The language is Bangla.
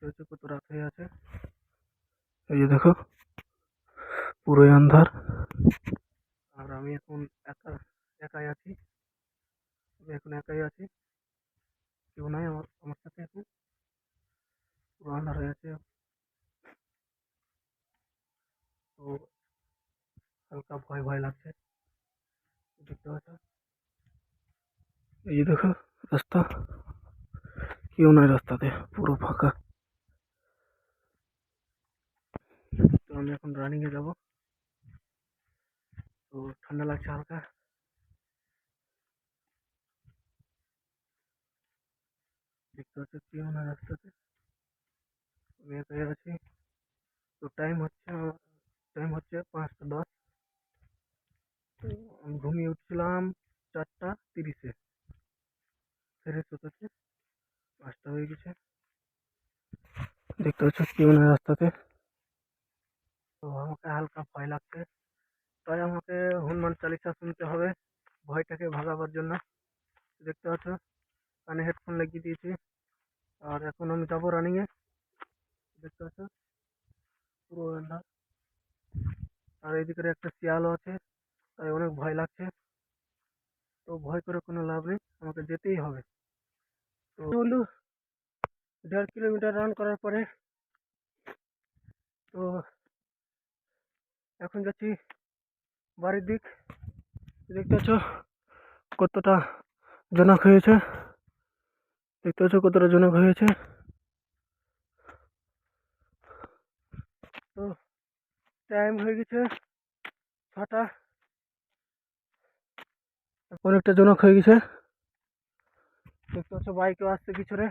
হচ্ছে কত রাত হয়ে আছে। এই যে দেখো পুরোই আন্ধার, আর আমি এখন একাই আছি। একাই আছি, কেউ নাই আমার আমার সাথে। এখন পুরো আন্ধার হয়ে আছে, তো হালকা ভয় ভয় লাগছে। দেখতে পাচ্ছ, এই যে দেখো রাস্তা, কেউ নাই রাস্তাতে, পুরো ফাঁকা। তো আমি এখন রানিং এ যাবো, তো ঠান্ডা লাগছে হালকা। দেখতে পাচ্ছ কেউ নাই রাস্তাতে, আমি একাই আছি। তো টাইম হচ্ছে 5টা 10। তো আমি ঘুমিয়ে উঠছিলাম 4টা 30-এ, ফ্রেশ হতেছে 5টা হয়ে গেছে। দেখতে পাচ্ছ কেউ নেই রাস্তাতে, তো আমাকে হালকা ভয় লাগছে। তাই আমাকে হনুমান চালিসা শুনতে হবে ভয়টাকে ভাগাবার জন্য। দেখতে পাচ্ছ কানে হেডফোন লাগিয়ে দিয়েছি, আর এখন আমি যাবো রানিং এ। দেখতে পাচ্ছ পুরো আন্ধার, আর এইদিকে একটা শিয়ালও আছে, তাই অনেক ভয় লাগছে। তো ভয় করে কোনো লাভ নেই, আমাকে যেতেই হবে। তো বন্ধু, 1.5 কিলোমিটার রান করার পরে তো এখন যাচ্ছি বাড়ির দিক। দেখতে পাচ্ছ কতটা জনক হয়েছে, দেখতে পাচ্ছ কতটা জনক হয়েছে। তো টাইম হয়ে গেছে 6টা, অনেকটা জনক হয়ে গেছে। দেখতে পাচ্ছ বাইকও আসছে পিছনে।